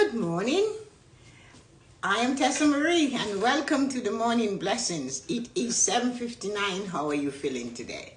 Good morning. I am Tessa-Marie and welcome to the Morning Blessings. It is 7:59. How are you feeling today?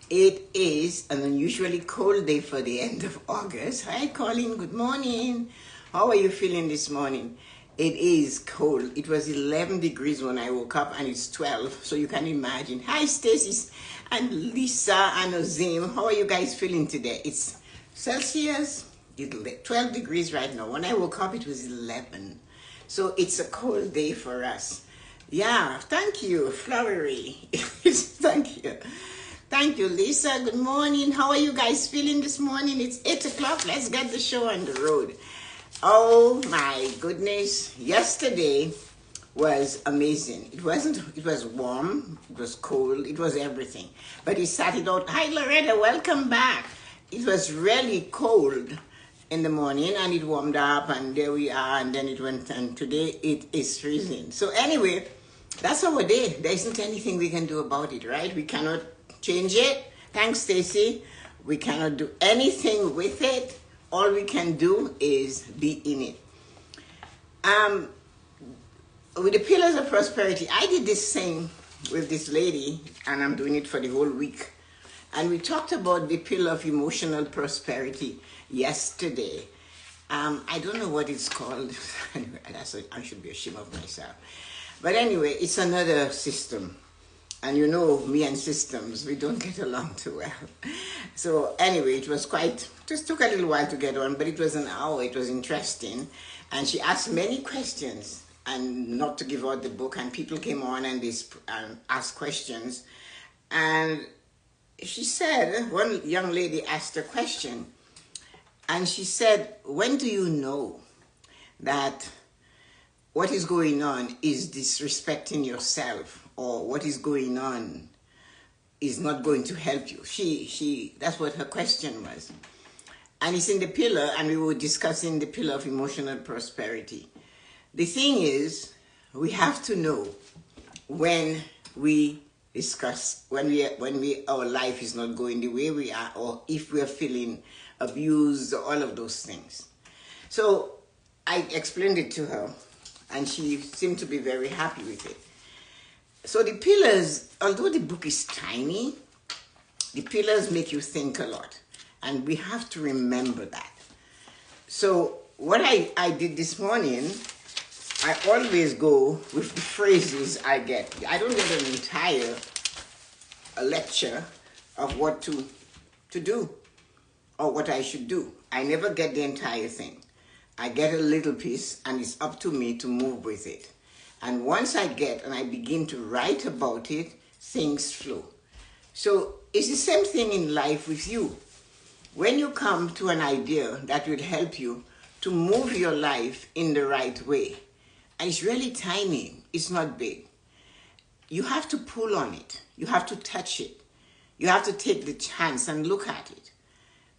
It is an unusually cold day for the end of August. Hi Colin, good morning. How are you feeling this morning? It is cold. It was 11 degrees when I woke up and it's 12, so you can imagine. Hi Stacy and Lisa and Ozim. How are you guys feeling today? It's Celsius. It's 12 degrees right now. When I woke up, it was 11. So it's a cold day for us. Yeah, thank you, Flowery. Thank you. Thank you, Lisa. Good morning. How are you guys feeling this morning? It's 8 o'clock. Let's get the show on the road. Oh my goodness. Yesterday was amazing. It was warm, it was cold, it was everything. But it started out, hi Loretta, welcome back. It was really cold in the morning and it warmed up and there we are, and then it went, and today it is freezing. So anyway, that's our day. There isn't anything we can do about it, right? We cannot change it. Thanks, Stacy. We cannot do anything with it. All we can do is be in it. With the pillars of prosperity, I did this thing with this lady and I'm doing it for the whole week. And we talked about the pillar of emotional prosperity yesterday. I don't know what it's called. Anyway, I should be ashamed of myself. But anyway, it's another system. And you know, me and systems, we don't get along too well. So anyway, it was just took a little while to get on, but it was an hour. It was interesting. And she asked many questions, and not to give out the book, and people came on and they asked questions. And she said, one young lady asked a question, and she said, when do you know that what is going on is disrespecting yourself, or what is going on is not going to help you? That's what her question was. And it's in the pillar, and we were discussing the pillar of emotional prosperity. The thing is, we have to know when we discuss, when our life is not going the way we are, or if we're feeling abused, or all of those things. So I explained it to her, and she seemed to be very happy with it. So the pillars, although the book is tiny, the pillars make you think a lot. And we have to remember that. So what I did this morning, I always go with the phrases I get. I don't get an entire lecture of what to do or what I should do. I never get the entire thing. I get a little piece and it's up to me to move with it. And once I get and I begin to write about it, things flow. So it's the same thing in life with you. When you come to an idea that will help you to move your life in the right way, and it's really tiny, it's not big, you have to pull on it. You have to touch it. You have to take the chance and look at it.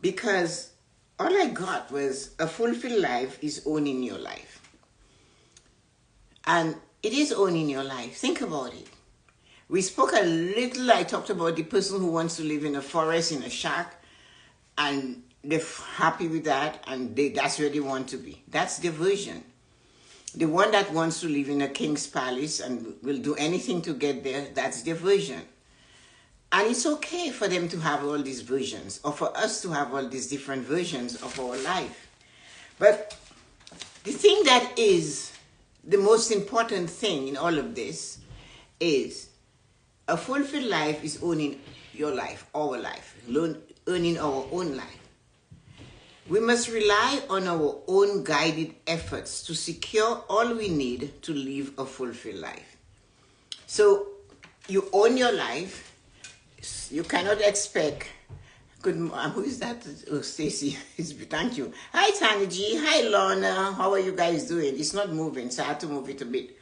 Because all I got was a fulfilled life is owning your life. And it is owning your life. Think about it. We spoke a little, I talked about the person who wants to live in a forest, in a shack, and they're happy with that, and that's where they want to be. That's their vision. The one that wants to live in a king's palace and will do anything to get there, that's their vision. And it's okay for them to have all these visions, or for us to have all these different versions of our life. But the thing that is the most important thing in all of this is a fulfilled life is owning your life, our life, owning our own life. We must rely on our own guided efforts to secure all we need to live a fulfilled life. So you own your life. You cannot expect. Who is that? Oh, Stacy. Thank you. Hi, Tanaji. Hi, Lorna. How are you guys doing? It's not moving, so I had to move it a bit.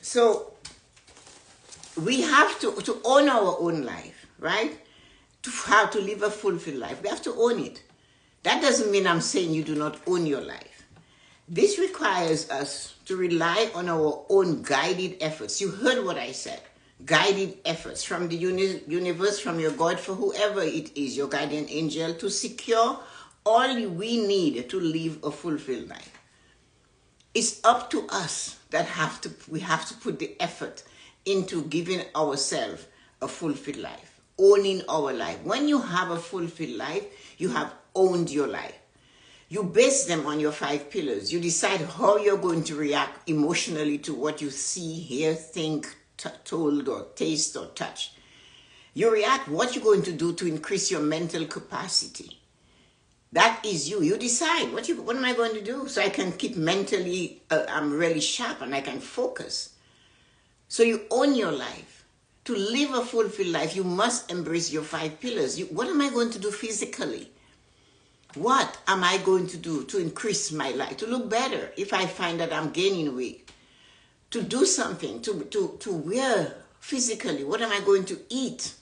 So we have to own our own life, right? How to live a fulfilled life. We have to own it. That doesn't mean I'm saying you do not own your life. This requires us to rely on our own guided efforts. You heard what I said. Guided efforts from the universe, from your God, for whoever it is, your guardian angel, to secure we need to live a fulfilled life. It's up to us we have to put the effort into giving ourselves a fulfilled life, owning our life. When you have a fulfilled life, you have owned your life. You base them on your 5 pillars. You decide how you're going to react emotionally to what you see, hear, think, told, or taste, or touch. You react what you're going to do to increase your mental capacity. That is you. You decide what am I going to do so I can keep mentally, I'm really sharp and I can focus. So you own your life. To live a fulfilled life, you must embrace your 5 pillars. What am I going to do physically? What am I going to do to increase my life, to look better if I find that I'm gaining weight? To do something, to wear physically. What am I going to eat?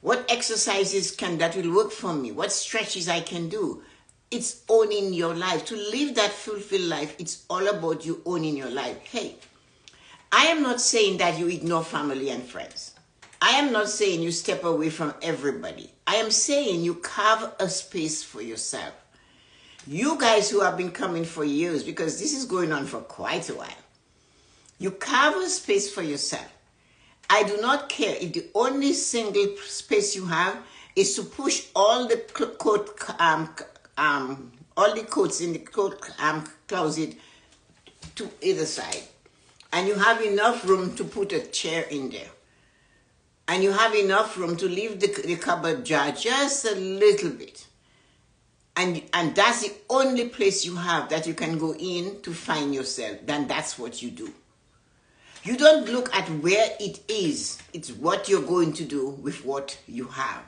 What exercises that will work for me? What stretches I can do? It's owning your life. To live that fulfilled life, it's all about you owning your life. Hey, I am not saying that you ignore family and friends. I am not saying you step away from everybody. I am saying you carve a space for yourself. You guys who have been coming for years, because this is going on for quite a while, you carve a space for yourself. I do not care if the only single space you have is to push all the coats in the coat closet to either side, and you have enough room to put a chair in there, and you have enough room to leave the cupboard jar just a little bit, and that's the only place you have that you can go in to find yourself. Then that's what you do. You don't look at where it is. It's what you're going to do with what you have.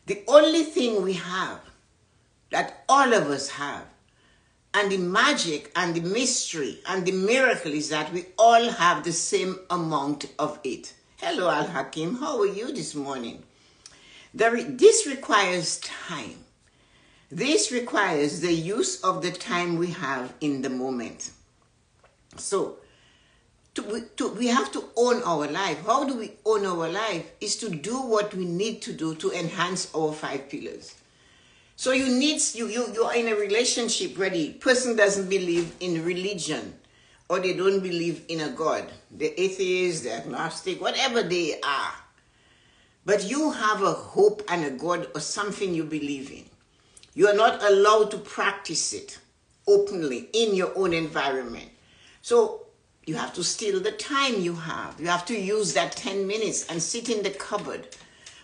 The only thing we have, that all of us have, and the magic and the mystery and the miracle is that we all have the same amount of it. Hello, Al-Hakim. How are you this morning? This requires time. This requires the use of the time we have in the moment. So, we have to own our life. How do we own our life? Is to do what we need to do to enhance our 5 pillars. So you're in a relationship where the person doesn't believe in religion, or they don't believe in a God. They're atheist, they're agnostic, whatever they are. But you have a hope and a God or something you believe in. You are not allowed to practice it openly in your own environment. So you have to steal the time you have. You have to use that 10 minutes and sit in the cupboard.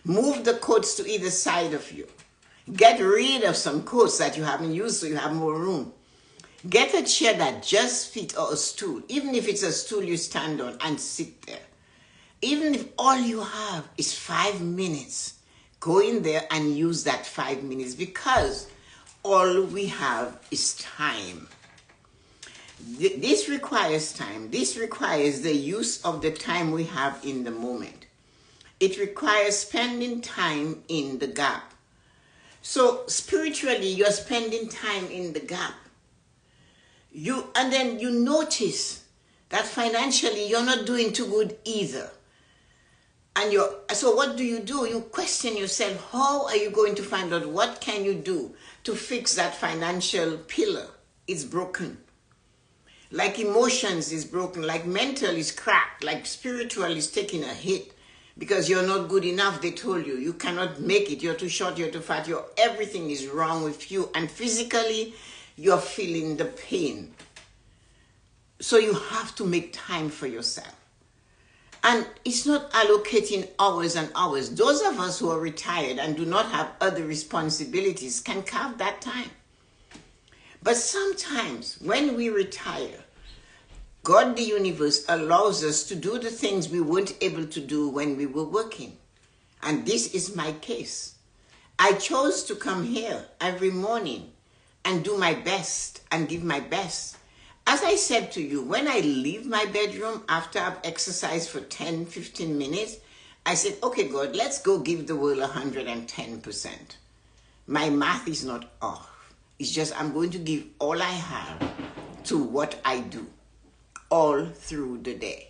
Move the coats to either side of you. Get rid of some coats that you haven't used so you have more room. Get a chair that just fits, or a stool. Even if it's a stool you stand on, and sit there. Even if all you have is 5 minutes, go in there and use that 5 minutes, because all we have is time. This requires time. This requires the use of the time we have in the moment. It requires spending time in the gap. So spiritually, you're spending time in the gap. And then you notice that financially, you're not doing too good either. So what do? You question yourself, how are you going to find out what can you do to fix that financial pillar? It's broken. Like emotions is broken, like mental is cracked, like spiritual is taking a hit because you're not good enough. They told you cannot make it, you're too short, you're too fat, everything is wrong with you, and physically you're feeling the pain. So you have to make time for yourself. And it's not allocating hours and hours. Those of us who are retired and do not have other responsibilities can carve that time. But sometimes when we retire, God, the universe, allows us to do the things we weren't able to do when we were working. And this is my case. I chose to come here every morning and do my best and give my best. As I said to you, when I leave my bedroom after I've exercised for 10, 15 minutes, I said, okay, God, let's go give the world 110%. My math is not off. It's just I'm going to give all I have to what I do all through the day.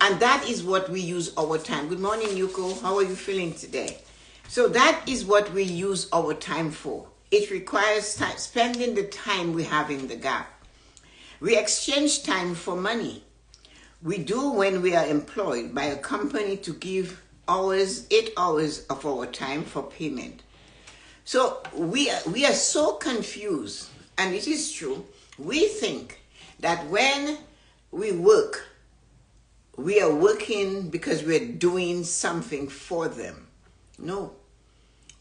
And that is what we use our time. Good morning, Yuko. How are you feeling today? So that is what we use our time for. It requires time, spending the time we have in the gap. We exchange time for money. We do when we are employed by a company to give 8 hours of our time for payment. So we are so confused, and it is true. We think that when we work, we are working because we're doing something for them. No.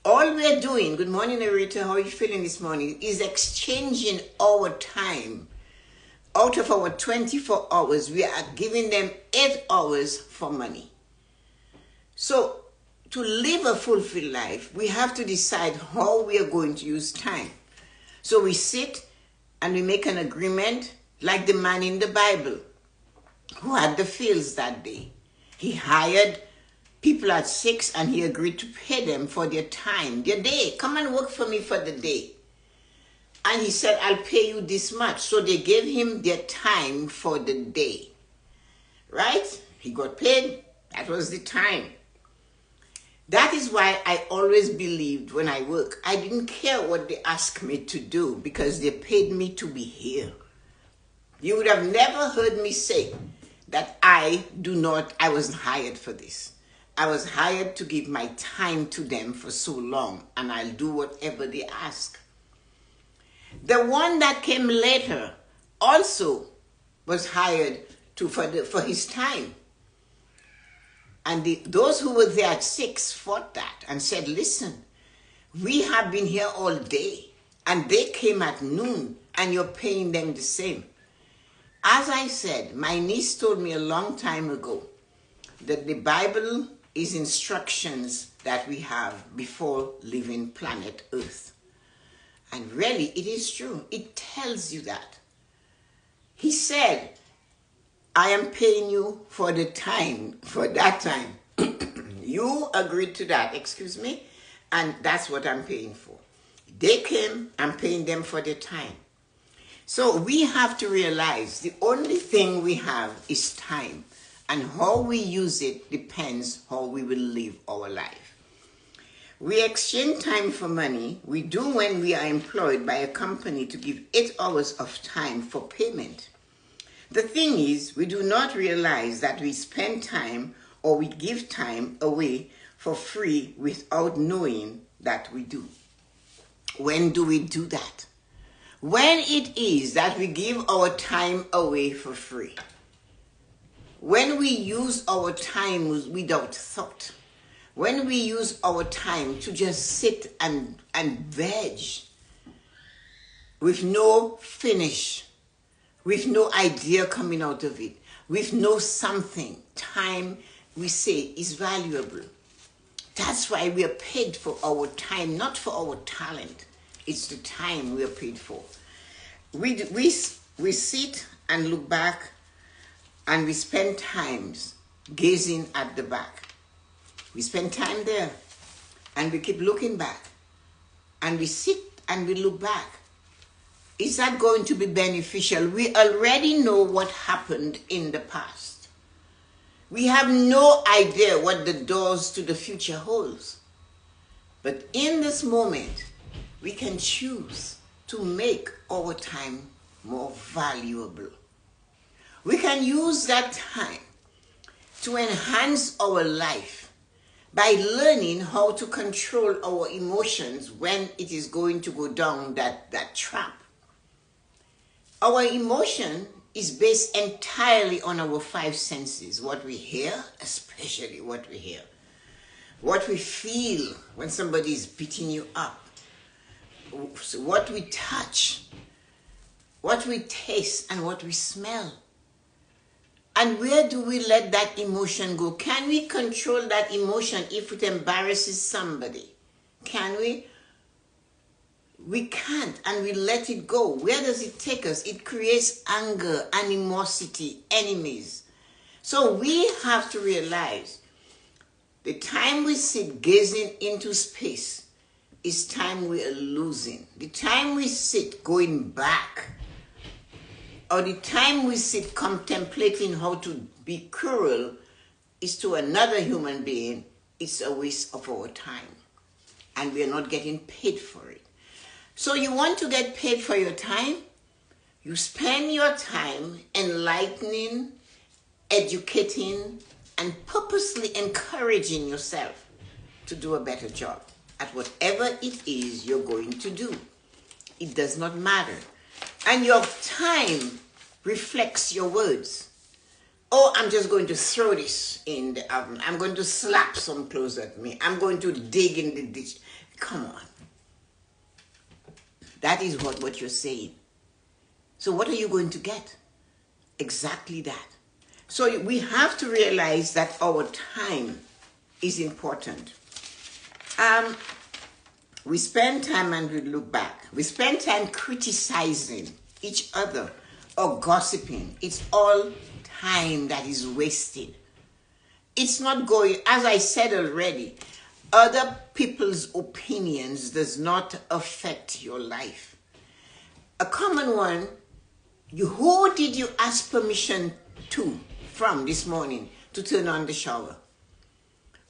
All we're doing, good morning, Narita, how are you feeling this morning, is exchanging our time. Out of our 24 hours, we are giving them 8 hours for money. So, to live a fulfilled life, we have to decide how we are going to use time. So we sit and we make an agreement, like the man in the Bible who had the fields that day. He hired people at 6 and he agreed to pay them for their time, their day. Come and work for me for the day. And he said, I'll pay you this much. So they gave him their time for the day. Right? He got paid. That was the time. That is why I always believed when I work, I didn't care what they asked me to do because they paid me to be here. You would have never heard me say that I wasn't hired for this. I was hired to give my time to them for so long, and I'll do whatever they ask. The one that came later also was hired for his time. And those who were there at 6 fought that and said, listen, we have been here all day, and they came at noon, and you're paying them the same. As I said, my niece told me a long time ago that the Bible is instructions that we have before leaving planet Earth. And really, it is true. It tells you that. He said, I am paying you for the time, for that time. You agreed to that, excuse me, and that's what I'm paying for. They came, I'm paying them for the time. So we have to realize the only thing we have is time, and how we use it depends how we will live our life. We exchange time for money. We do when we are employed by a company to give 8 hours of time for payment. The thing is, we do not realize that we spend time or we give time away for free without knowing that we do. When do we do that? When it is that we give our time away for free. When we use our time without thought. When we use our time to just sit and veg with no finish, with no idea coming out of it, with no something, time we say is valuable. That's why we are paid for our time, not for our talent. It's the time we are paid for. We sit and look back and we spend times gazing at the back. We spend time there and we keep looking back and we sit and we look back. Is that going to be beneficial? We already know what happened in the past. We have no idea what the doors to the future holds. But in this moment, we can choose to make our time more valuable. We can use that time to enhance our life by learning how to control our emotions when it is going to go down that trap. Our emotion is based entirely on our 5 senses. What we hear, especially what we hear. What we feel when somebody is beating you up. What we touch. What we taste and what we smell. And where do we let that emotion go? Can we control that emotion if it embarrasses somebody? Can we? We can't, and we let it go. Where does it take us? It creates anger, animosity, enemies. So we have to realize the time we sit gazing into space is time we are losing. The time we sit going back, or the time we sit contemplating how to be cruel is to another human being, it's a waste of our time. And we are not getting paid for it. So you want to get paid for your time? You spend your time enlightening, educating, and purposely encouraging yourself to do a better job at whatever it is you're going to do. It does not matter. And your time reflects your words. Oh, I'm just going to throw this in the oven. I'm going to slap some clothes at me. I'm going to dig in the ditch. Come on. That is what you're saying. So what are you going to get? Exactly that. So we have to realize that our time is important. We spend time and we look back. We spend time criticizing each other or gossiping. It's all time that is wasted. It's not going, as I said already, other people's opinions does not affect your life. A common one, who did you ask permission from this morning to turn on the shower?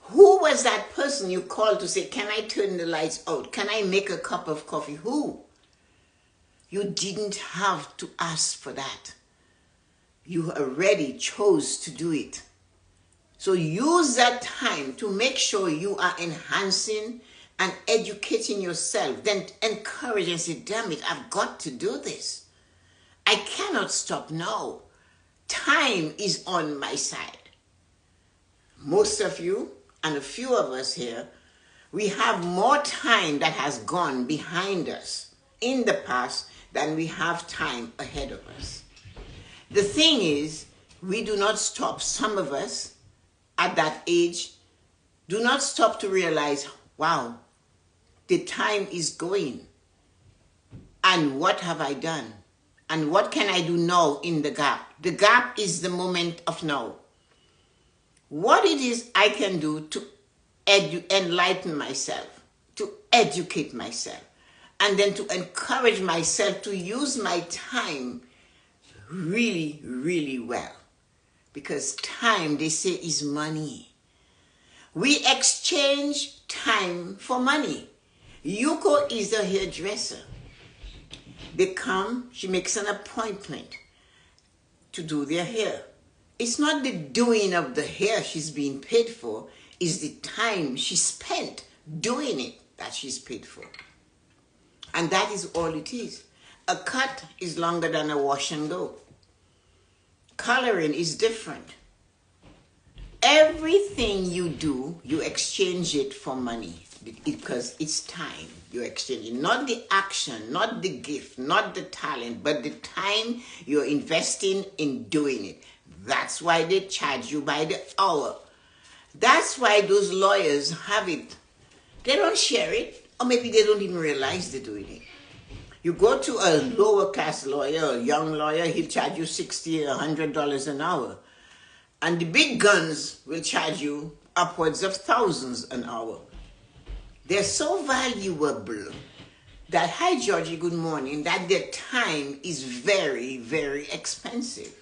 Who was that person you called to say, can I turn the lights out? Can I make a cup of coffee? Who? You didn't have to ask for that. You already chose to do it. So use that time to make sure you are enhancing and educating yourself. Then encourage and say, damn it, I've got to do this. I cannot stop now. Time is on my side. Most of you and a few of us here, we have more time that has gone behind us in the past than we have time ahead of us. The thing is, we do not stop. Some of us at that age do not stop to realize, wow, the time is going. And what have I done? And what can I do now in the gap? The gap is the moment of now. What it is I can do to enlighten myself, to educate myself, and then to encourage myself to use my time really, really well. Because time, they say, is money. We exchange time for money. Yuko is a hairdresser. They come, she makes an appointment to do their hair. It's not the doing of the hair she's being paid for, it's the time she spent doing it that she's paid for. And that is all it is. A cut is longer than a wash and go. Coloring is different. Everything you do, you exchange it for money because it's time you're exchanging. Not the action, not the gift, not the talent, but the time you're investing in doing it. That's why they charge you by the hour. That's why those lawyers have it. They don't share it, or maybe they don't even realize they're doing it. You go to a lower class lawyer, a young lawyer, he'll charge you $60 or $100 an hour. And the big guns will charge you upwards of thousands an hour. They're so valuable that, hi Georgie, good morning, that their time is very, very expensive.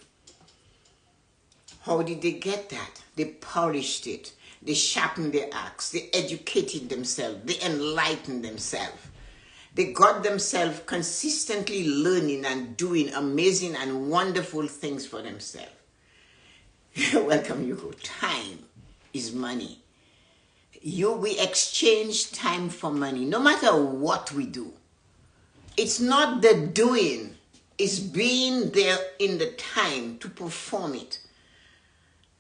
How did they get that? They polished it. They sharpened their axe. They educated themselves. They enlightened themselves. They got themselves consistently learning and doing amazing and wonderful things for themselves. Welcome, Yuko. Time is money. We exchange time for money, no matter what we do. It's not the doing, it's being there in the time to perform it.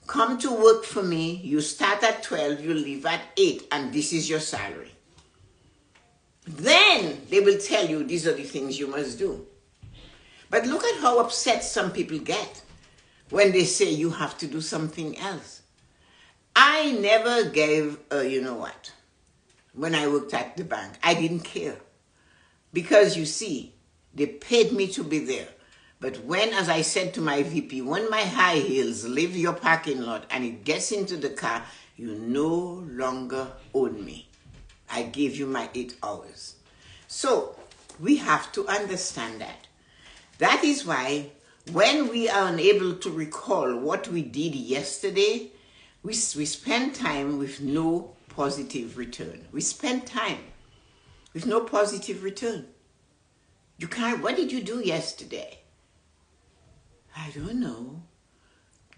Come to work for me, you start at 12, you leave at 8, and this is your salary. Then they will tell you these are the things you must do. But look at how upset some people get when they say you have to do something else. I never gave you know what. When I worked at the bank, I didn't care. Because you see, they paid me to be there. But when, as I said to my VP, when my high heels leave your parking lot and it gets into the car, you no longer own me. I gave you my 8 hours. So we have to understand that. That is why when we are unable to recall what we did yesterday, we spend time with no positive return. We spend time with no positive return. You can't, what did you do yesterday? I don't know.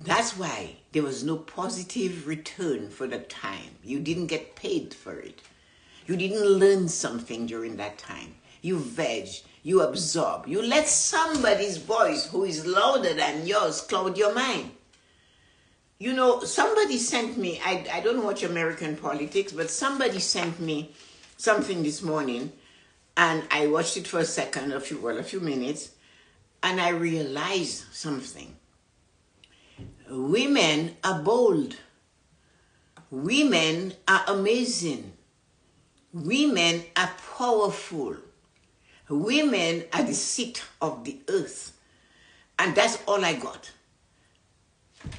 That's why there was no positive return for the time. You didn't get paid for it. You didn't learn something during that time. You veg, you absorb, you let somebody's voice who is louder than yours cloud your mind. You know, somebody sent me, I don't watch American politics, but somebody sent me something this morning, and I watched it for a second, a few minutes, and I realized something. Women are bold. Women are amazing. Women are powerful. Women are the seat of the earth. And that's all I got.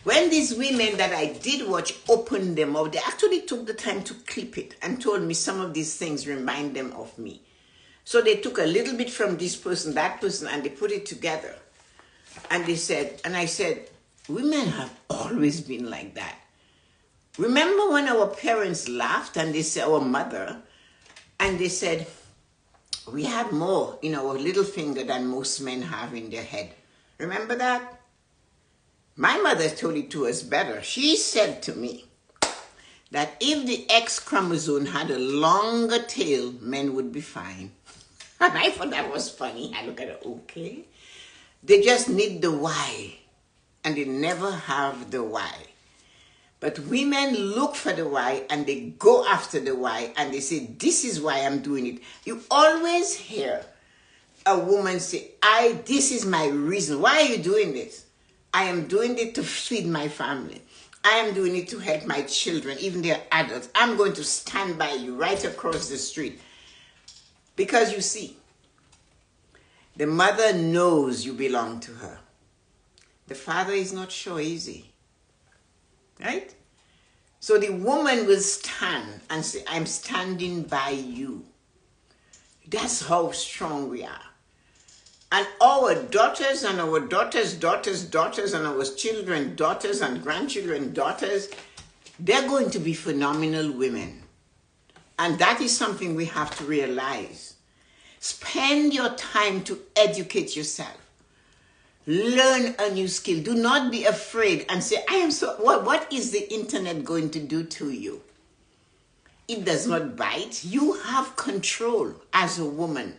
When these women that I did watch opened them up, they actually took the time to clip it and told me some of these things remind them of me. So they took a little bit from this person, that person, and they put it together. And they said, and I said, women have always been like that. Remember when our parents laughed and they said, our mother, and they said, we have more in our little finger than most men have in their head. Remember that? My mother told it to us better. She said to me that if the X chromosome had a longer tail, men would be fine. And I thought that was funny. I look at it, okay. They just need the Y, and they never have the Y. But women look for the why, and they go after the why, and they say, this is why I'm doing it. You always hear a woman say, this is my reason. Why are you doing this? I am doing it to feed my family. I am doing it to help my children, even they're adults. I'm going to stand by you right across the street. Because you see, the mother knows you belong to her. The father is not sure, is he? Right? So the woman will stand and say, I'm standing by you. That's how strong we are. And our daughters and our daughters' daughters' daughters and our children, daughters and grandchildren, daughters, they're going to be phenomenal women. And that is something we have to realize. Spend your time to educate yourself. Learn a new skill. Do not be afraid and say, what is the internet going to do to you? It does not bite. You have control as a woman,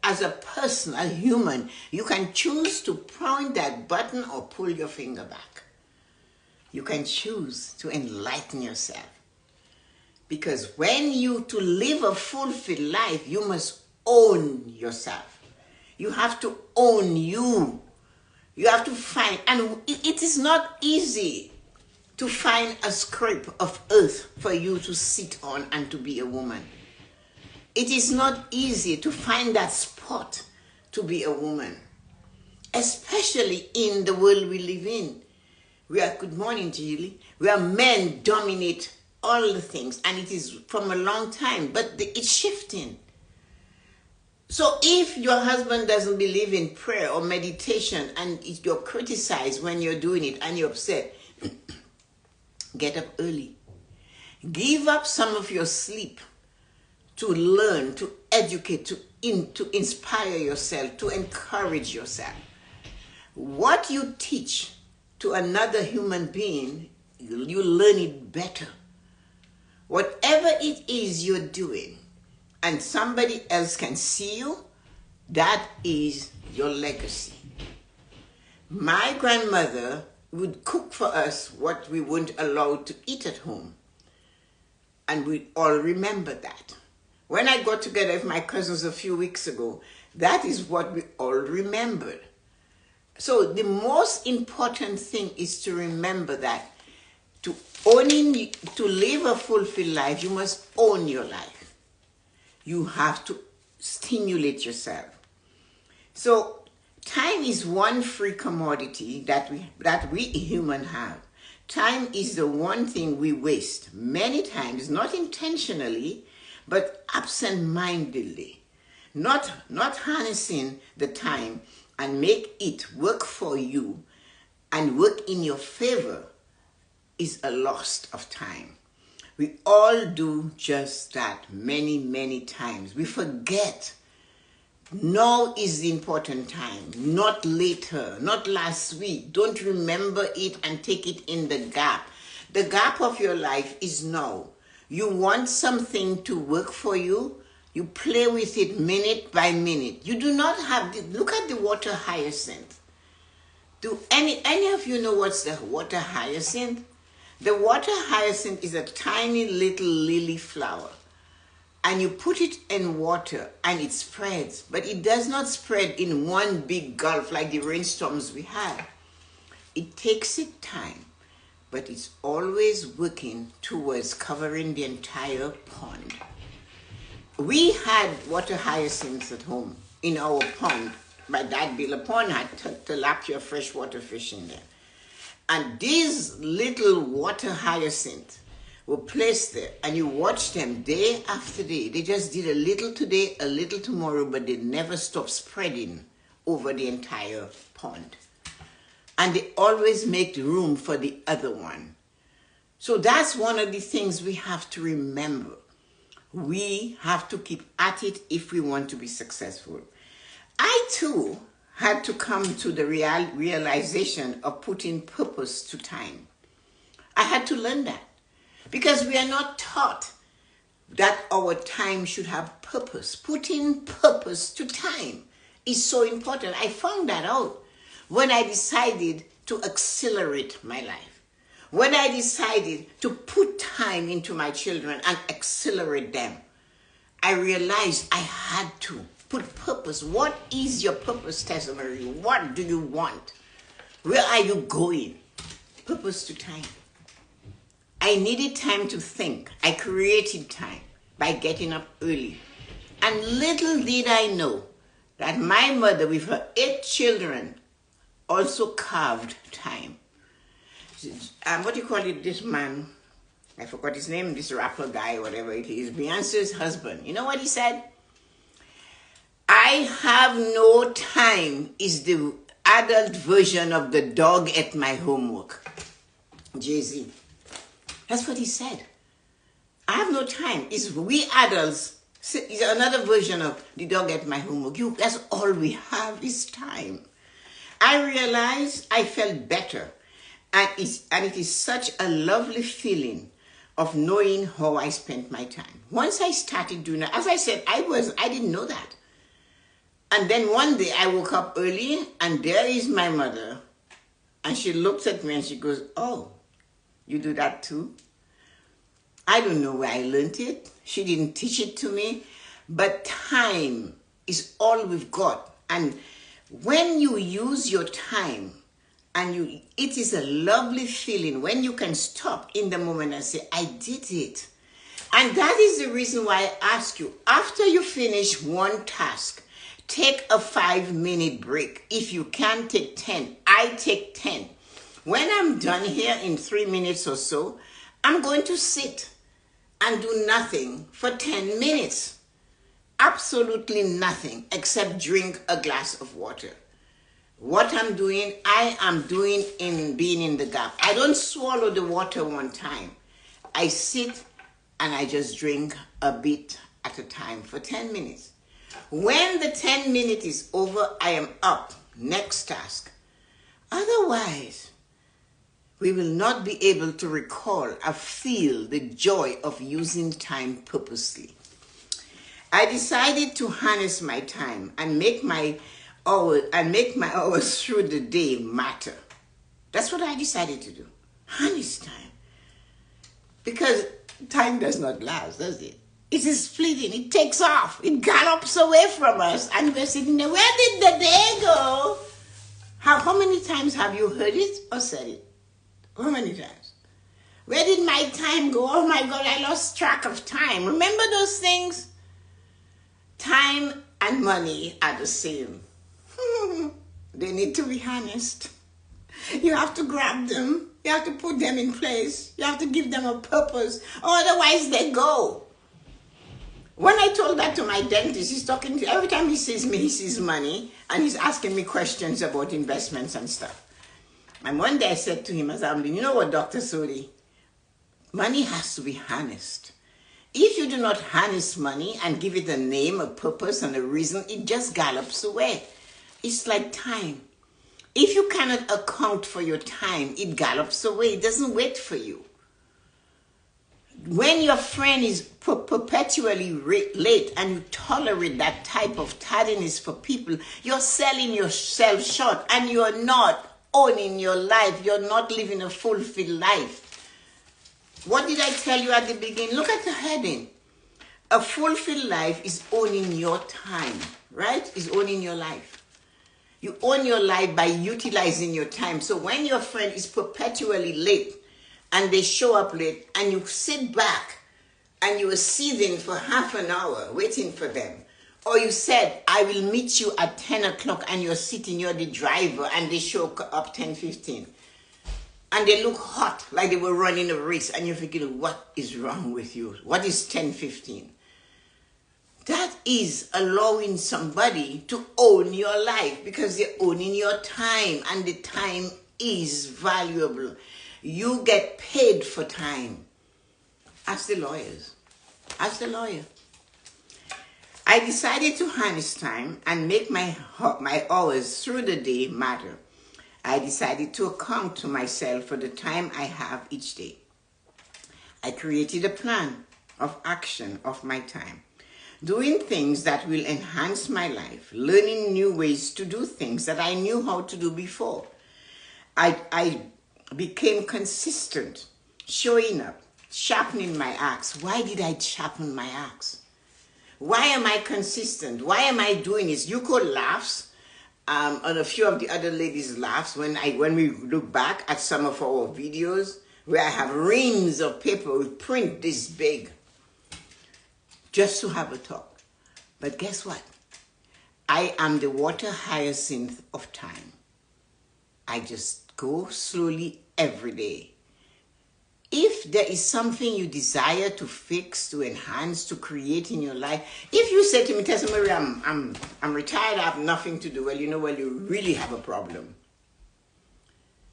as a person, a human. You can choose to point that button or pull your finger back. You can choose to enlighten yourself. Because to live a fulfilled life, you must own yourself. You have to own you. You have to find, and it is not easy to find a scrape of earth for you to sit on and to be a woman. It is not easy to find that spot to be a woman, especially in the world we live in. Good morning, Julie. Where men dominate all the things, and it is from a long time, but it's shifting. So if your husband doesn't believe in prayer or meditation and you're criticized when you're doing it and you're upset, get up early. Give up some of your sleep to learn, to educate, to inspire yourself, to encourage yourself. What you teach to another human being, you learn it better. Whatever it is you're doing, and somebody else can see you, that is your legacy. My grandmother would cook for us what we weren't allowed to eat at home. And we all remember that. When I got together with my cousins a few weeks ago, that is what we all remembered. So the most important thing is to remember that to live a fulfilled life, you must own your life. You have to stimulate yourself. So time is one free commodity that we human have. Time is the one thing we waste many times, not intentionally, but absent-mindedly. Not harnessing the time and make it work for you and work in your favor is a loss of time. We all do just that many, many times. We forget Now is the important time, not later, not last week. Don't remember it and take it in the gap. The gap of your life is now. You want something to work for you, you play with it minute by minute. You do not have, look at the water hyacinth. Do any of you know what's the water hyacinth? The water hyacinth is a tiny little lily flower. And you put it in water and it spreads, but it does not spread in one big gulf like the rainstorms we had. It takes its time, but it's always working towards covering the entire pond. We had water hyacinths at home in our pond. My dad built a pond, had tilapia freshwater fish in there. And these little water hyacinths were placed there, and you watch them day after day. They just did a little today, a little tomorrow, but they never stopped spreading over the entire pond. And they always make room for the other one. So that's one of the things we have to remember. We have to keep at it if we want to be successful. I too had to come to the realization of putting purpose to time. I had to learn that. Because we are not taught that our time should have purpose. Putting purpose to time is so important. I found that out when I decided to accelerate my life. When I decided to put time into my children and accelerate them, I realized I had to put purpose. What is your purpose, Tessa-Marie? What do you want? Where are you going? Purpose to time. I needed time to think. I created time by getting up early. And little did I know that my mother, with her 8 children, also carved time. What do you call it, this man? I forgot his name, this rapper guy, whatever it is, Beyonce's husband. You know what he said? I have no time is the adult version of the dog at my homework. Jay-Z. That's what he said. I have no time. It's we adults. It's another version of the dog at my homework. That's all we have is time. I realized I felt better. And it is such a lovely feeling of knowing how I spent my time. Once I started doing that, as I said, I didn't know that. And then one day I woke up early and there is my mother. And she looks at me and she goes, oh, you do that too? I don't know where I learned it. She didn't teach it to me. But time is all we've got. And when you use your time, and it is a lovely feeling when you can stop in the moment and say, I did it. And that is the reason why I ask you, after you finish one task, take a 5-minute break. If you can, take 10. I take 10. When I'm done here in 3 minutes or so, I'm going to sit and do nothing for 10 minutes. Absolutely nothing except drink a glass of water. What I'm doing, I am doing in being in the gap. I don't swallow the water one time. I sit and I just drink a bit at a time for 10 minutes. When the 10 minutes is over, I am up. Next task. Otherwise, we will not be able to recall or feel the joy of using time purposely. I decided to harness my time and make my hours through the day matter. That's what I decided to do. Harness time. Because time does not last, does it? It is fleeting. It takes off. It gallops away from us. And we're sitting there, where did the day go? How many times have you heard it or said it? How many times? Where did my time go? Oh my God, I lost track of time. Remember those things? Time and money are the same. They need to be harnessed. You have to grab them. You have to put them in place. You have to give them a purpose. Or otherwise they go. When I told that to my dentist, he's talking to, every time he sees me, he sees money. And he's asking me questions about investments and stuff. And one day I said to him, as I'm doing, you know what, Dr. Sodi? Money has to be harnessed. If you do not harness money and give it a name, a purpose, and a reason, it just gallops away. It's like time. If you cannot account for your time, it gallops away. It doesn't wait for you. When your friend is perpetually late and you tolerate that type of tardiness for people, you're selling yourself short and you're not owning your life. You're not living a fulfilled life. What did I tell you at the beginning? Look at the heading. A fulfilled life is owning your time, right? Is owning your life. You own your life by utilizing your time. So when your friend is perpetually late and they show up late and you sit back and you are seething for half an hour waiting for them, or you said, I will meet you at 10 o'clock and you're sitting, you're the driver, and they show up 10:15. And they look hot, like they were running a race, and you're thinking, what is wrong with you? What is 10:15? That is allowing somebody to own your life because they're owning your time, and the time is valuable. You get paid for time. Ask the lawyers. Ask the lawyer. I decided to harness time and make my hours through the day matter. I decided to account to myself for the time I have each day. I created a plan of action of my time, doing things that will enhance my life, learning new ways to do things that I knew how to do before. I became consistent, showing up, sharpening my axe. Why did I sharpen my axe? Why am I consistent? Why am I doing this? Yuko laughs. And a few of the other ladies laughs when we look back at some of our videos where I have reams of paper with print this big just to have a talk. But guess what? I am the water hyacinth of time. I just go slowly every day. If there is something you desire to fix, to enhance, to create in your life, if you say to me, Tessa-Marie, I'm retired, I have nothing to do, well, you really have a problem.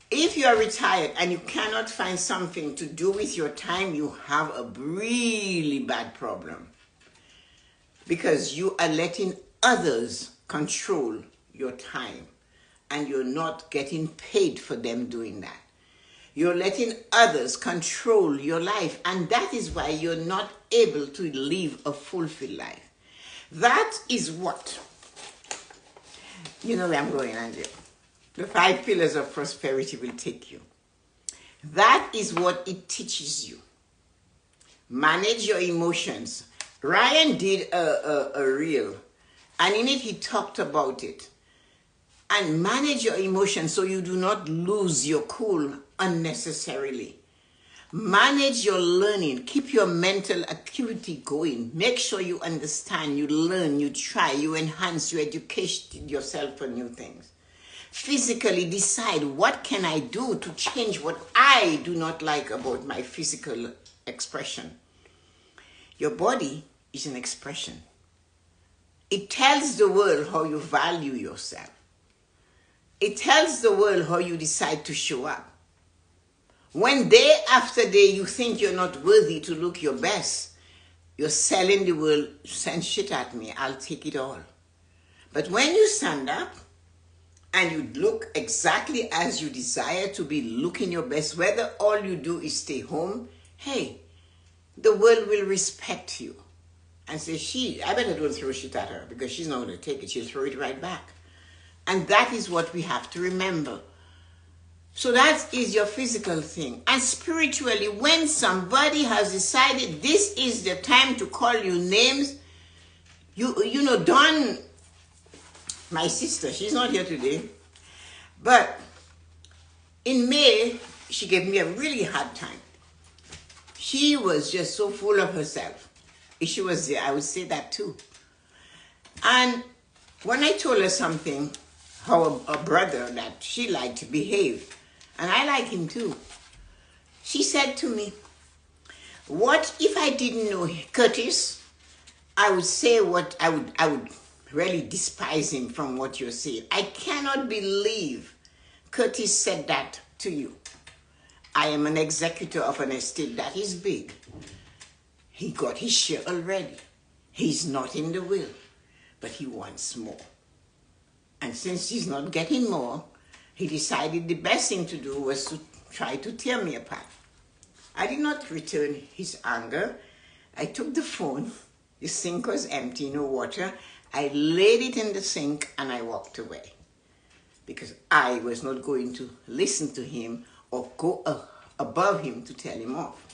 If you are retired and you cannot find something to do with your time, you have a really bad problem. Because you are letting others control your time and you're not getting paid for them doing that. You're letting others control your life, and that is why you're not able to live a fulfilled life. That is what, you know where I'm going, Andrea. The 5 pillars of prosperity will take you. That is what it teaches you. Manage your emotions. Ryan did a reel, and in it he talked about it. And manage your emotions so you do not lose your cool unnecessarily. Manage your learning. Keep your mental acuity going. Make sure you understand, you learn, you try, you enhance, you educate yourself for new things. Physically decide, what can I do to change what I do not like about my physical expression? Your body is an expression. It tells the world how you value yourself. It tells the world how you decide to show up. When day after day you think you're not worthy to look your best, you're selling the world, send shit at me, I'll take it all. But when you stand up and you look exactly as you desire to be looking your best, whether all you do is stay home, hey, the world will respect you. And say, I better don't throw shit at her because she's not going to take it, she'll throw it right back. And that is what we have to remember. So that is your physical thing. And spiritually, when somebody has decided this is the time to call you names, you know, Dawn, my sister, she's not here today, but in May, she gave me a really hard time. She was just so full of herself. If she was there, I would say that too. And when I told her something, how a brother that she liked to behave, and I like him too, she said to me, what if I didn't know Curtis? I would say what I would really despise him from what you're saying. I cannot believe Curtis said that to you. I am an executor of an estate that is big. He got his share already. He's not in the will, but he wants more. And since he's not getting more, he decided the best thing to do was to try to tear me apart. I did not return his anger. I took the phone. The sink was empty, no water. I laid it in the sink and I walked away because I was not going to listen to him or go above him to tell him off.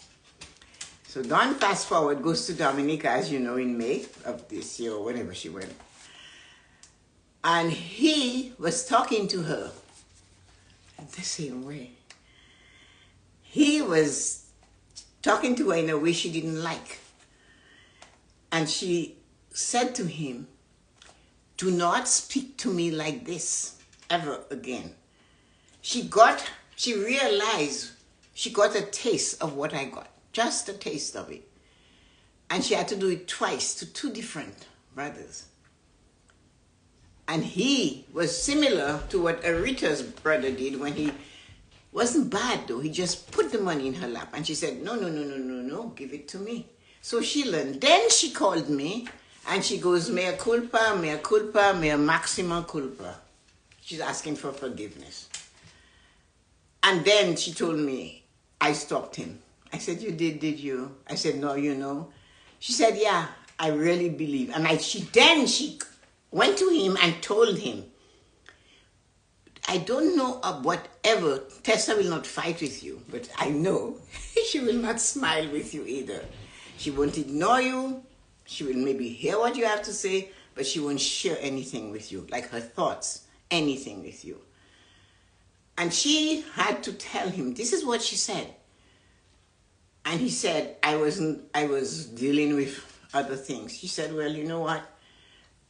So Dawn, fast forward, goes to Dominica, as you know, in May of this year or whenever she went. And he was talking to her the same way. He was talking to her in a way she didn't like. And she said to him, "Do not speak to me like this ever again." She realized she got a taste of what I got, just a taste of it. And she had to do it twice to two different brothers. And he was similar to what Arita's brother did when he wasn't bad though. He just put the money in her lap and she said, no, give it to me. So she learned. Then she called me and she goes, mea culpa, mea maxima culpa. She's asking for forgiveness. And then she told me, I stopped him. I said, you did you? I said, no, you know. She said, yeah, I really believe. And she went to him and told him, I don't know of whatever, Tessa will not fight with you, but I know she will not smile with you either. She won't ignore you. She will maybe hear what you have to say, but she won't share anything with you, like her thoughts, anything with you. And she had to tell him, this is what she said. And he said, I was dealing with other things. She said, well, you know what?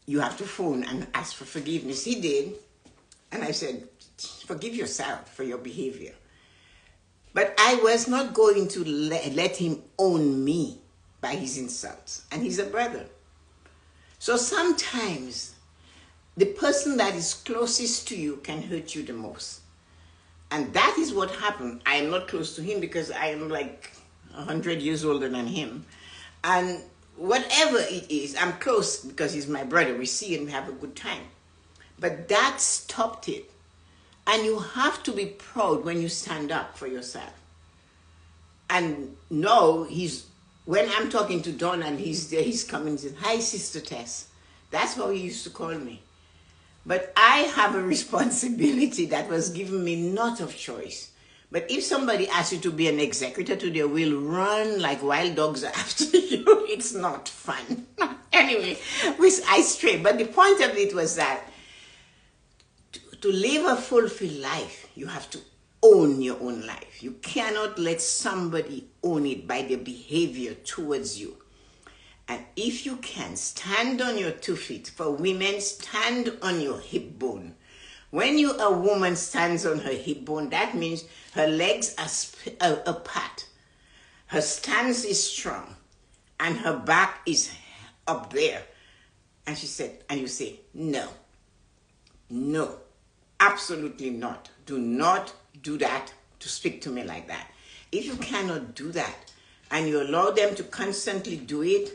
You have to phone and ask for forgiveness. He did. And I said, forgive yourself for your behavior. But I was not going to let him own me by his insults. And he's a brother. So sometimes the person that is closest to you can hurt you the most. And that is what happened. I am not close to him because I am like 100 years older than him. And whatever it is, I'm close because he's my brother. We see and we have a good time. But that stopped it. And you have to be proud when you stand up for yourself. And no, when I'm talking to Don and he's there, he's coming and says, hi, Sister Tess. That's how he used to call me. But I have a responsibility that was given me not of choice. But if somebody asks you to be an executor to their will, run like wild dogs after you. It's not fun. Anyway, I stray. But the point of it was that to live a fulfilled life, you have to own your own life. You cannot let somebody own it by their behavior towards you. And if you can, stand on your 2 feet. For women, stand on your hip bone. When a woman stands on her hip bone, that means her legs are apart. Her stance is strong. And her back is up there. And she said, and you say, no, absolutely not. Do not do that, to speak to me like that. If you cannot do that, and you allow them to constantly do it,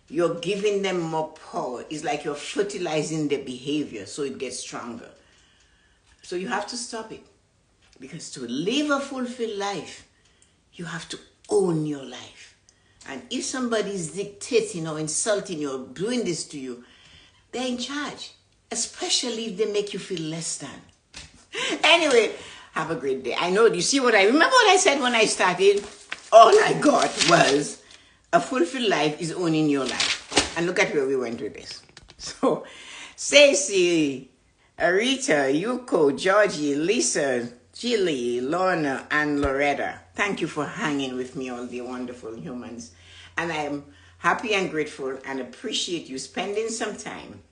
you're giving them more power. It's like you're fertilizing their behavior so it gets stronger. So you have to stop it. Because to live a fulfilled life, you have to own your life. And if somebody is dictating or insulting you or doing this to you, they're in charge. Especially if they make you feel less than. Anyway, have a great day. I know, you see what I remember what I said when I started? All I got was a fulfilled life is owning your life. And look at where we went with this. So, Stacey, Arita, Yuko, Georgie, Lisa, Jilly, Lorna, and Loretta. Thank you for hanging with me, all the wonderful humans. And I am happy and grateful and appreciate you spending some time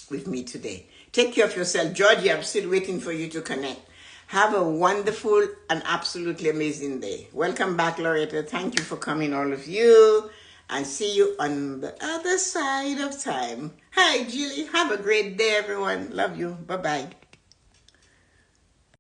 with me today. Take care of yourself. Georgie, I'm still waiting for you to connect. Have a wonderful and absolutely amazing day. Welcome back, Loretta. Thank you for coming, all of you. And see you on the other side of time. Hi, Julie. Have a great day, everyone. Love you. Bye-bye.